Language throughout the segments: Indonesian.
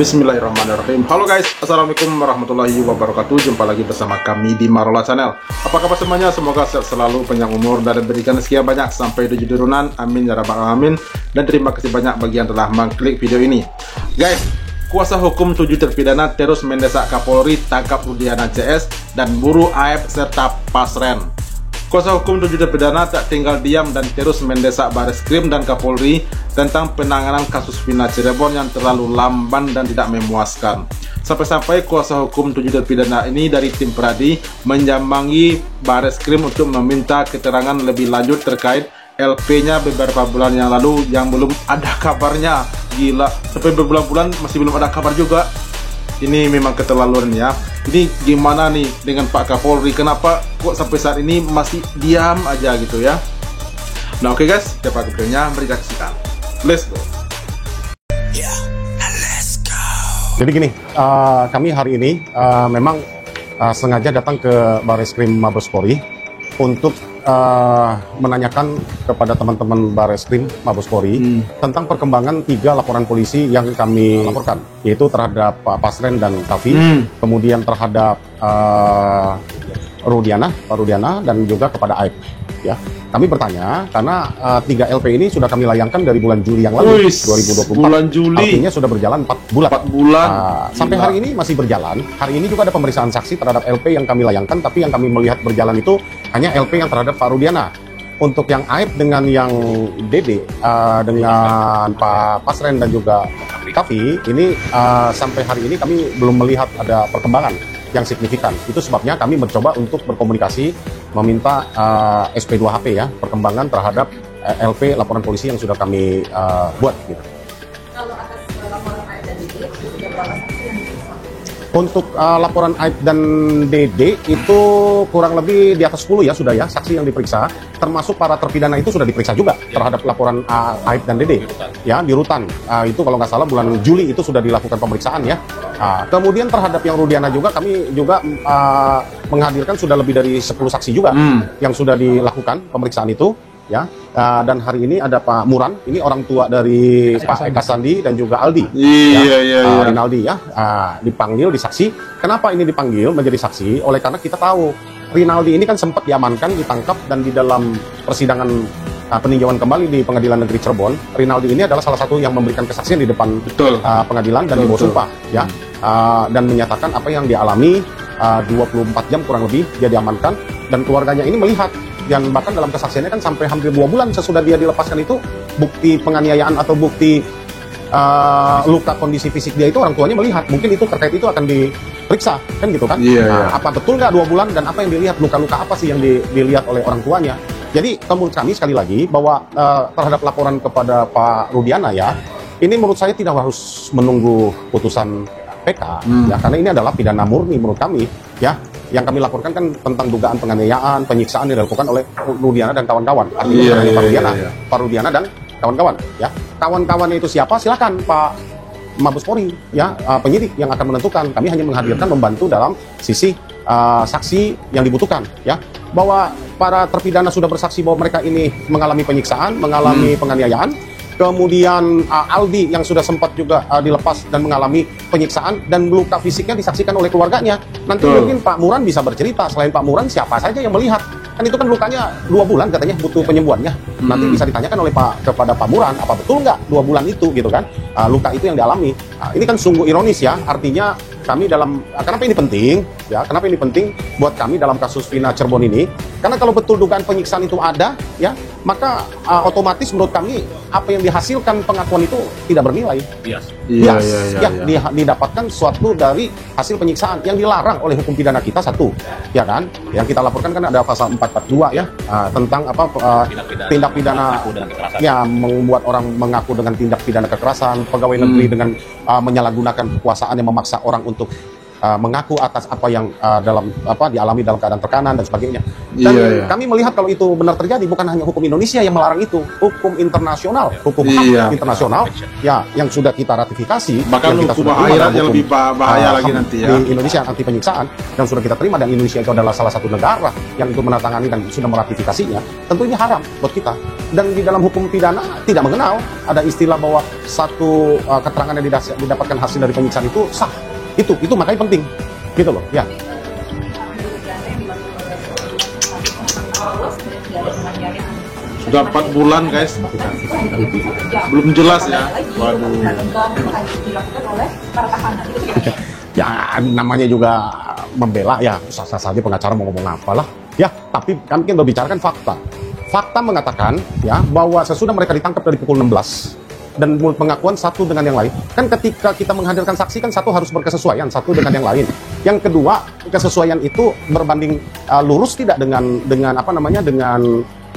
Bismillahirrahmanirrahim. Halo guys, assalamualaikum warahmatullahi wabarakatuh. Jumpa lagi bersama kami di Marola Channel. Apa kabar semuanya? Semoga sehat selalu, panjang umur, dan diberikan sekian banyak sampai 7 turunan. Amin ya rabbal alamin. Dan terima kasih banyak bagi yang telah mengklik video ini. Guys, kuasa hukum 7 terpidana terus mendesak Kapolri tangkap Rudiana CS dan buru AF serta Pasren. Kuasa hukum 7 terpidana tak tinggal diam dan terus mendesak Bareskrim dan Kapolri tentang penanganan kasus Vina Cirebon yang terlalu lamban dan tidak memuaskan. Sampai-sampai kuasa hukum 7 terpidana ini dari tim Pradi menjambangi Bareskrim untuk meminta keterangan lebih lanjut terkait LP-nya beberapa bulan yang lalu yang belum ada kabarnya. Gila, sampai berbulan-bulan masih belum ada kabar juga. Ini memang keterlaluan ya. Ini gimana nih dengan Pak Kapolri? Kenapa kok sampai saat ini masih diam aja gitu ya? Nah oke guys, cepat videonya berikan. Let's go. Jadi gini, kami hari ini memang sengaja datang ke Bareskrim Mabes Polri untuk menanyakan kepada teman-teman Bareskrim Mabes Polri tentang perkembangan 3 laporan polisi yang kami laporkan, yaitu terhadap Pak Pasren dan Tafi, kemudian terhadap Pak Rudiana, dan juga kepada Aib. Ya, kami bertanya karena 3 LP ini sudah kami layangkan dari bulan Juli yang lalu, 2024. Bulan Juli. Artinya sudah berjalan 4 bulan. Sampai hari ini masih berjalan. Hari ini juga ada pemeriksaan saksi terhadap LP yang kami layangkan, tapi yang kami melihat berjalan itu hanya LP yang terhadap Pak Rudiana. Untuk yang Aib dengan yang DD, dengan Pak Pasren dan juga Tafi, ini sampai hari ini kami belum melihat ada perkembangan yang signifikan. Itu sebabnya kami mencoba untuk berkomunikasi, meminta SP2HP ya, perkembangan terhadap LP laporan polisi yang sudah kami buat gitu. Kalau atas laporan Aib dan DD, sudah berapa saksi yang diperiksa? Untuk laporan Aib dan DD itu kurang lebih di atas 10 ya sudah ya, saksi yang diperiksa, termasuk para terpidana itu sudah diperiksa juga terhadap laporan Aib dan DD ya, di rutan. Itu kalau nggak salah bulan Juli itu sudah dilakukan pemeriksaan ya. Kemudian terhadap yang Rudiana juga kami juga menghadirkan sudah lebih dari 10 saksi juga yang sudah dilakukan pemeriksaan itu ya. Dan hari ini ada Pak Muran, ini orang tua dari Pak Eka Sandi dan juga Aldi. Iya. Rinaldi ya, dipanggil disaksi. Kenapa ini dipanggil menjadi saksi? Oleh karena kita tahu Rinaldi ini kan sempat diamankan, ditangkap, dan di dalam persidangan peninjauan kembali di Pengadilan Negeri Cirebon, Rinaldi ini adalah salah satu yang memberikan kesaksian di depan pengadilan dan di bawah sumpah ya, dan menyatakan apa yang dialami 24 jam kurang lebih dia diamankan, dan keluarganya ini melihat. Dan bahkan dalam kesaksiannya kan sampai hampir 2 bulan sesudah dia dilepaskan itu, bukti penganiayaan atau bukti luka kondisi fisik dia itu orang tuanya melihat. Mungkin itu terkait itu akan diperiksa kan gitu kan. Apa betul nggak 2 bulan, dan apa yang dilihat, luka-luka apa sih yang dilihat oleh orang tuanya. Jadi menurut kami sekali lagi bahwa terhadap laporan kepada Pak Rudiana ya, ini menurut saya tidak harus menunggu putusan PK ya, karena ini adalah pidana murni menurut kami ya. Yang kami laporkan kan tentang dugaan penganiayaan, penyiksaan yang dilakukan oleh Rudiana dan kawan-kawan. Artinya Pak Rudiana dan kawan-kawan ya. Kawan-kawannya itu siapa? Silakan Pak Mabes Polri ya, penyidik yang akan menentukan. Kami hanya menghadirkan, membantu dalam sisi saksi yang dibutuhkan ya. Bahwa para terpidana sudah bersaksi bahwa mereka ini mengalami penyiksaan, mengalami penganiayaan. Kemudian Aldi yang sudah sempat juga dilepas dan mengalami penyiksaan, dan luka fisiknya disaksikan oleh keluarganya. Nanti mungkin Pak Muran bisa bercerita, selain Pak Muran siapa saja yang melihat. Kan itu kan lukanya 2 bulan katanya butuh penyembuhannya. Nanti bisa ditanyakan oleh kepada Pak Muran, apa betul nggak 2 bulan itu gitu kan, luka itu yang dialami. Ini kan sungguh ironis ya, artinya kami dalam, kenapa ini penting ya, kenapa ini penting buat kami dalam kasus Vina Cirebon ini, karena kalau betul dugaan penyiksaan itu ada ya, maka otomatis menurut kami apa yang dihasilkan pengakuan itu tidak bernilai. Didapatkan suatu dari hasil penyiksaan yang dilarang oleh hukum pidana kita satu ya kan. Yang kita laporkan kan ada pasal 442 ya, tentang tindak pidana ya, membuat orang mengaku dengan tindak pidana kekerasan, pegawai negeri dengan menyalahgunakan kekuasaan yang memaksa orang untuk mengaku atas apa yang dialami dalam keadaan tekanan dan sebagainya. Dan kami melihat kalau itu benar terjadi, bukan hanya hukum Indonesia yang melarang itu, hukum internasional, hukum HAM internasional, ya yang sudah kita ratifikasi, bahkan yang kita hukum akhirat yang lebih bahaya lagi nanti ya. Di Indonesia anti penyiksaan yang sudah kita terima, dan Indonesia itu adalah salah satu negara yang itu menandatangani dan sudah meratifikasinya, tentu ini haram buat kita. Dan di dalam hukum pidana tidak mengenal ada istilah bahwa satu keterangan yang didapatkan hasil dari penyiksaan itu sah. Itu makanya penting gitu loh ya. Sudah 4 bulan guys, belum jelas ya. Waduh. Ya namanya juga membela ya, sah-sah saja pengacara mau ngomong apalah ya, tapi kami kan membicarakan fakta. Fakta mengatakan ya bahwa sesudah mereka ditangkap dari pukul 16 dan menurut pengakuan satu dengan yang lain, kan ketika kita menghadirkan saksi kan satu harus berkesesuaian satu dengan yang lain. Yang kedua, kesesuaian itu berbanding lurus tidak dengan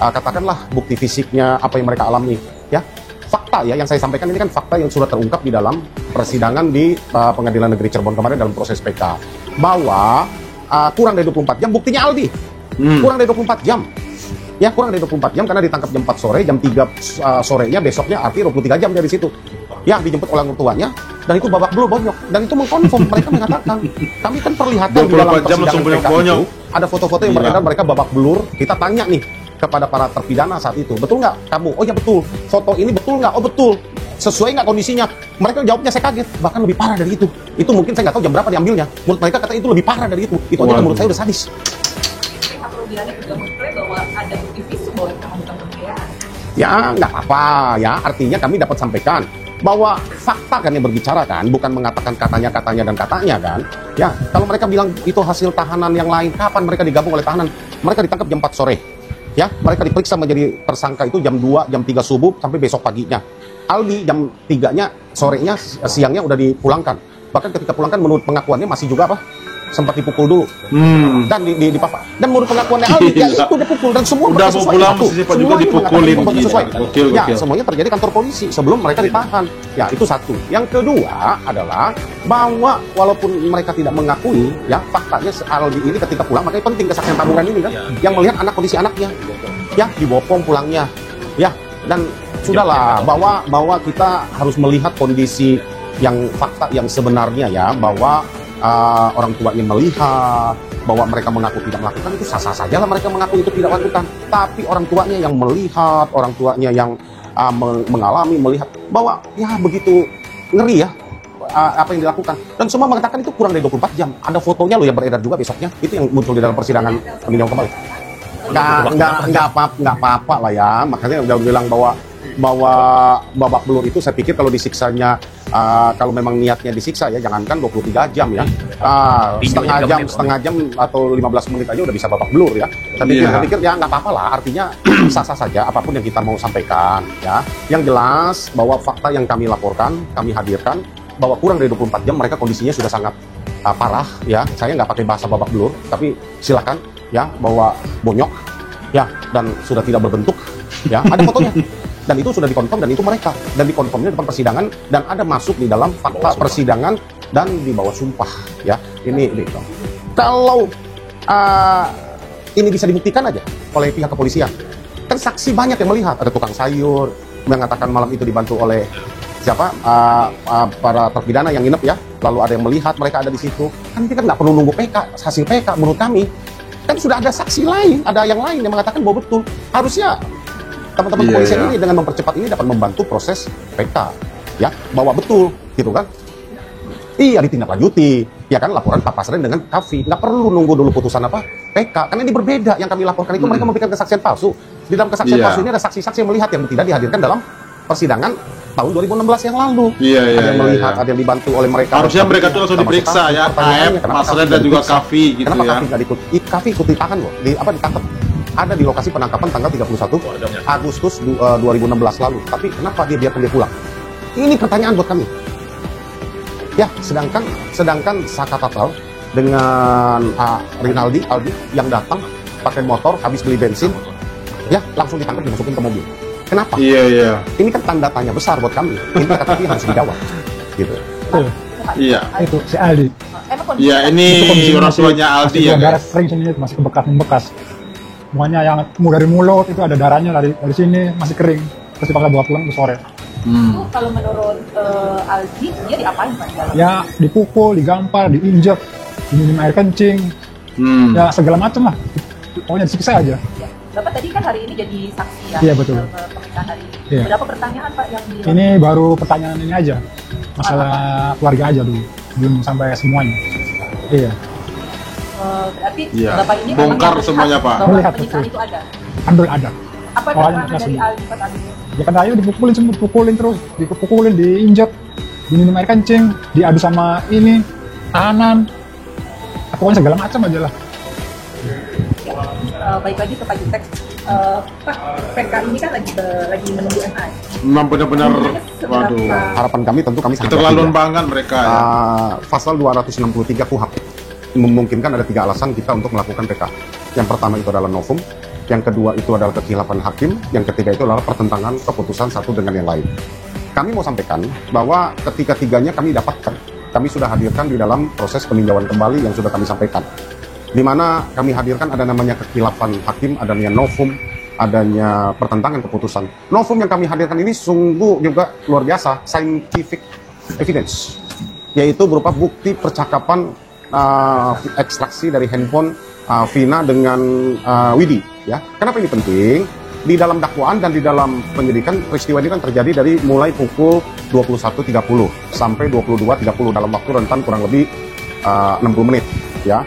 katakanlah bukti fisiknya apa yang mereka alami ya. Fakta ya yang saya sampaikan ini kan fakta yang sudah terungkap di dalam persidangan di Pengadilan Negeri Cirebon kemarin dalam proses PK, bahwa kurang dari 24 jam buktinya Aldi. Kurang dari 24 jam. Ya kurang dari 24 jam karena ditangkap jam 4 sore, jam 3 sorenya besoknya, artinya 23 jam dari situ. Ya dijemput oleh orang tuanya, dan itu babak belur bonyok, dan itu mengkonfirm. Mereka mengatakan, kami kan perlihatkan di dalam persidangan PK itu ada foto-foto yang beredar mereka babak belur. Kita tanya nih kepada para terpidana saat itu, betul nggak kamu? Oh ya betul. Foto ini betul nggak? Oh betul. Sesuai nggak kondisinya? Mereka jawabnya saya kaget, bahkan lebih parah dari itu. Itu mungkin saya nggak tahu jam berapa diambilnya. Menurut mereka kata itu lebih parah dari itu. Itu aja menurut saya udah sadis. Juga mengklaim bahwa ada bukti fisik bahwa itu bukan pembiayaan. Ya nggak apa-apa ya, artinya kami dapat sampaikan bahwa fakta kan yang berbicara kan, bukan mengatakan katanya dan katanya kan. Ya kalau mereka bilang itu hasil tahanan yang lain, kapan mereka digabung oleh tahanan? Mereka ditangkap jam 4 sore. Ya, mereka diperiksa menjadi tersangka itu jam 2, jam 3 subuh sampai besok paginya. Aldi jam 3-nya sorenya, siangnya udah dipulangkan. Bahkan ketika pulangkan menurut pengakuannya masih juga sempat dipukul dulu dan dipapa. Dan menurut pengakuannya Aldi ya itu dipukul dan semua udah mau pulang sempat juga dipukulin. Ya semuanya terjadi kantor polisi sebelum mereka ditahan. Ya itu satu. Yang kedua adalah bahwa walaupun mereka tidak mengakui ya faktanya Aldi ini ketika pulang, makanya penting kesaksian tabungan ini kan yang melihat kondisi anaknya ya dibopong pulangnya ya. Dan sudahlah bahwa kita harus melihat kondisi yang fakta yang sebenarnya ya, bahwa orang tuanya melihat bahwa mereka mengaku tidak melakukan, itu sah-sah saja lah mereka mengaku itu tidak melakukan. Tapi orang tuanya yang melihat, orang tuanya yang mengalami, melihat bahwa ya begitu ngeri ya apa yang dilakukan. Dan semua mengatakan itu kurang dari 24 jam. Ada fotonya loh yang beredar juga besoknya. Itu yang muncul di dalam persidangan peninjauan kembali. Nggak apa-apa lah ya. Makanya udah bilang bahwa babak belur itu saya pikir kalau disiksanya kalau memang niatnya disiksa ya jangankan 23 jam ya, setengah jam atau 15 menit aja udah bisa babak belur ya. Saya pikir ya nggak apa-apa lah, artinya sah-sah saja apapun yang kita mau sampaikan ya. Yang jelas bahwa fakta yang kami laporkan, kami hadirkan bahwa kurang dari 24 jam mereka kondisinya sudah sangat parah ya. Saya nggak pakai bahasa babak belur, tapi silakan ya, bahwa bonyok ya dan sudah tidak berbentuk ya, ada fotonya. Dan itu sudah dikonfirm, dan itu mereka, dan dikonfirmnya di depan persidangan, dan ada masuk di dalam fakta persidangan dan di bawah sumpah ya. Ini kalau ini bisa dibuktikan aja oleh pihak kepolisian, kan saksi banyak yang melihat, ada tukang sayur mengatakan malam itu dibantu oleh siapa para terpidana yang nginep ya, lalu ada yang melihat mereka ada di situ. Kan kita nggak perlu nunggu PK, hasil PK. Menurut kami kan sudah ada saksi lain, ada yang lain yang mengatakan bahwa betul. Harusnya teman-teman kepolisian ini dengan mempercepat ini dapat membantu proses PK ya, bahwa betul gitu kan. Iya, ditindaklanjuti ya kan, laporan Pak Pasren dengan Kavi, nggak perlu nunggu dulu putusan PK, karena ini berbeda. Yang kami laporkan itu mereka memberikan kesaksian palsu. Di dalam kesaksian palsu ini ada saksi-saksi yang melihat yang tidak dihadirkan dalam persidangan tahun 2016 yang lalu. Ada yang melihat, ada yang dibantu oleh mereka. Harusnya mereka tuh langsung diperiksa ya, AF, Pasren dan juga Kavi gitu. Kenapa Kavi nggak ikut? Kavi ikut ditahan loh, ditangkap. Ada di lokasi penangkapan tanggal 31 Agustus 2016 lalu. Tapi kenapa dia biarkan dia pulang? Ini pertanyaan buat kami. Ya, sedangkan Saka Tatal dengan Aldi yang datang pakai motor, habis beli bensin, ya langsung ditangkap, dimasukin ke mobil. Kenapa? Iya. Ini kan tanda tanya besar buat kami. Ini kata harus dijawab. Gitu. Iya. Itu si Aldi. Emang kondisi Iya, ini Itu kondisinya orang masih- tuanya Aldi masih ya, darah guys. kering sini, masih bekas. Semuanya yang dari mulut itu ada darahnya, dari sini masih kering. Terus dipaksa bawa pulang ke sore. itu kalau menurut Aldi dia diapain Pak di dalam? Ya dipukul, digampar, diinjek, diminum air kencing, ya segala macam lah. Pokoknya disiksa aja. Ya. Bapak tadi kan hari ini jadi saksi ya? Iya, betul. Pemeriksaan hari ini. Iya. Berapa pertanyaan Pak yang di... Ini baru pertanyaan ini aja, masalah keluarga aja dulu, belum sampai semuanya. Iya, berarti Iya. Bapak ini Bongkar memang semuanya, Pak. bahwa Melihat, penyiksaan betul. itu ada. andul ada. Apa Soalnya keterangan dari langsung. Aldi Pak tadi? Ya kan ayo dipukulin, semua dipukulin terus, dipukulin, diinjek, diminum air kencing, diadu sama ini tahanan, pokoknya segala macam aja lah. Ya. Baik lagi ke Pak Jutek. Pak, PK ini kan lagi menunggu MA. Memang benar-benar, waduh, Harapan kami tentu kami sangat keterlaluan yakin, ya. banget mereka ya. Pasal 263 KUHP memungkinkan ada 3 alasan kita untuk melakukan PK. Yang pertama itu adalah novum, yang kedua itu adalah kekhilafan hakim, yang ketiga itu adalah pertentangan keputusan satu dengan yang lain. Kami mau sampaikan bahwa ketiga-tiganya kami dapatkan, kami sudah hadirkan di dalam proses peninjauan kembali yang sudah kami sampaikan, di mana kami hadirkan ada namanya kekhilafan hakim, adanya novum, adanya pertentangan keputusan. Novum yang kami hadirkan ini sungguh juga luar biasa, scientific evidence, yaitu berupa bukti percakapan ekstraksi dari handphone Vina dengan Widi. Ya, kenapa ini penting? Di dalam dakwaan dan di dalam penyidikan peristiwa ini kan terjadi dari mulai pukul 21.30 sampai 22.30 dalam waktu rentan kurang lebih 60 menit. Ya,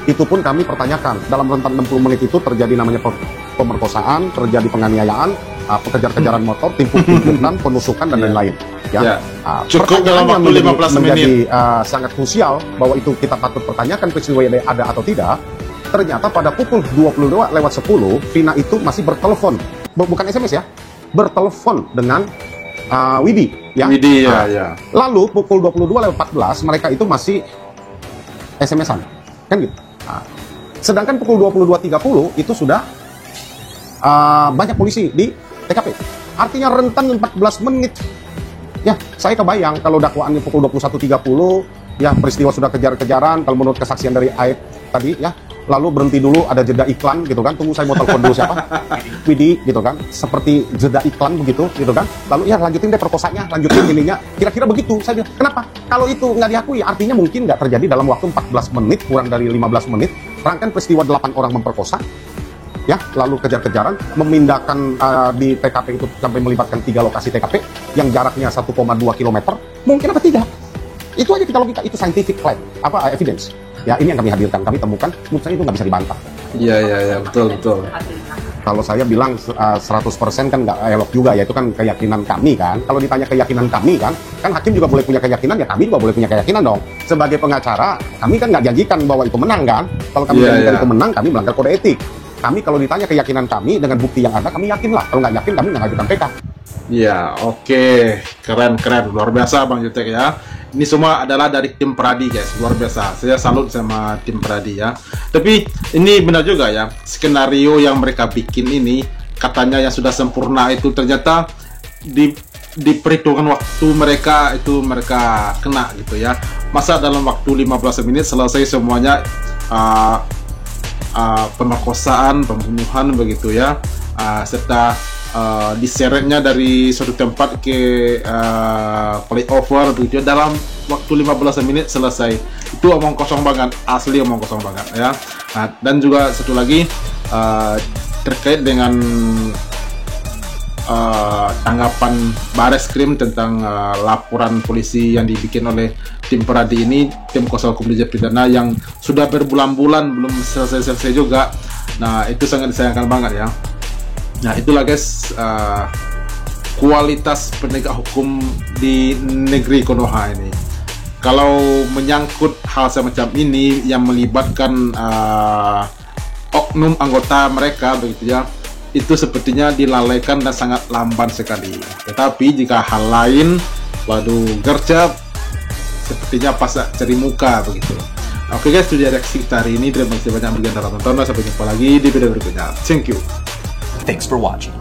itu pun kami pertanyakan dalam rentan 60 menit itu terjadi namanya pemerkosaan, terjadi penganiayaan, kejar-kejaran motor, timpuk-timpukan, penusukan dan lain-lain. Ya. Cukup dalam waktu 15 menjadi sangat krusial bahwa itu kita patut pertanyakan peristiwa yang ada atau tidak. Ternyata pada pukul 22:10 Vina itu masih bertelepon, bukan SMS ya, bertelepon dengan Widi. Ya. Widi ya. Lalu pukul 22:14 mereka itu masih SMS-an, kan gitu. Sedangkan pukul 22:30 itu sudah banyak polisi di TKP. Artinya rentan 14 menit. Ya, saya kebayang kalau dakwaannya pukul 21.30, ya peristiwa sudah kejar-kejaran, kalau menurut kesaksian dari Aib tadi, ya, lalu berhenti dulu, ada jeda iklan, gitu kan, tunggu saya mau telepon dulu siapa, Widi, gitu kan, seperti jeda iklan begitu, gitu kan, lalu ya lanjutin deh perkosanya, lanjutin ininya, kira-kira begitu, saya bilang, kenapa? Kalau itu nggak diakui, artinya mungkin nggak terjadi dalam waktu 14 menit, kurang dari 15 menit, rangkaian peristiwa 8 orang memperkosa, ya, lalu kejar-kejaran, memindahkan di TKP itu sampai melibatkan 3 lokasi TKP yang jaraknya 1,2 km, mungkin apa tidak? Itu aja kita logika, itu scientific fact, evidence. Ya, ini yang kami hadirkan, kami temukan, menurut saya itu nggak bisa dibantah. Iya, betul. Kalau saya bilang 100% kan nggak elok juga, ya itu kan keyakinan kami kan. Kalau ditanya keyakinan kami kan hakim juga boleh punya keyakinan, ya kami juga boleh punya keyakinan dong. Sebagai pengacara, kami kan nggak janjikan bahwa itu menang kan. Kalau kami janjikan itu menang, kami melanggar kode etik. Kami kalau ditanya keyakinan kami dengan bukti yang ada, kami yakin lah. Kalau nggak yakin, kami nggak ngajukan PK. Iya, oke. Keren. Luar biasa Bang Jutek ya. Ini semua adalah dari tim Pradi guys, luar biasa. Saya salut sama tim Pradi ya. Tapi ini benar juga ya, skenario yang mereka bikin ini katanya yang sudah sempurna itu ternyata di perhitungan waktu mereka itu mereka kena gitu ya. Masa dalam waktu 15 menit selesai semuanya pemerkosaan, pembunuhan begitu ya, serta diseretnya dari suatu tempat ke flyover begitu ya, dalam waktu 15 menit selesai. Itu omong kosong banget, asli omong kosong banget ya. Nah, dan juga satu lagi terkait dengan tanggapan Bareskrim tentang laporan polisi yang dibikin oleh tim Pradi ini, tim kuasa hukum dijak pidana yang sudah berbulan-bulan belum selesai juga. Nah, itu sangat disayangkan banget ya. Nah, itulah guys kualitas penegak hukum di negeri Konoha ini. Kalau menyangkut hal semacam ini yang melibatkan oknum anggota mereka begitu ya, itu sepertinya dilalaikan dan sangat lamban sekali. Tetapi jika hal lain, waduh, gercep, sepertinya pas cari muka begitu. Oke guys, itu dia reaksi kita hari ini. Terima kasih banyak bagi yang telah menonton. Sampai jumpa lagi di video berikutnya. Thank you. Thanks for watching.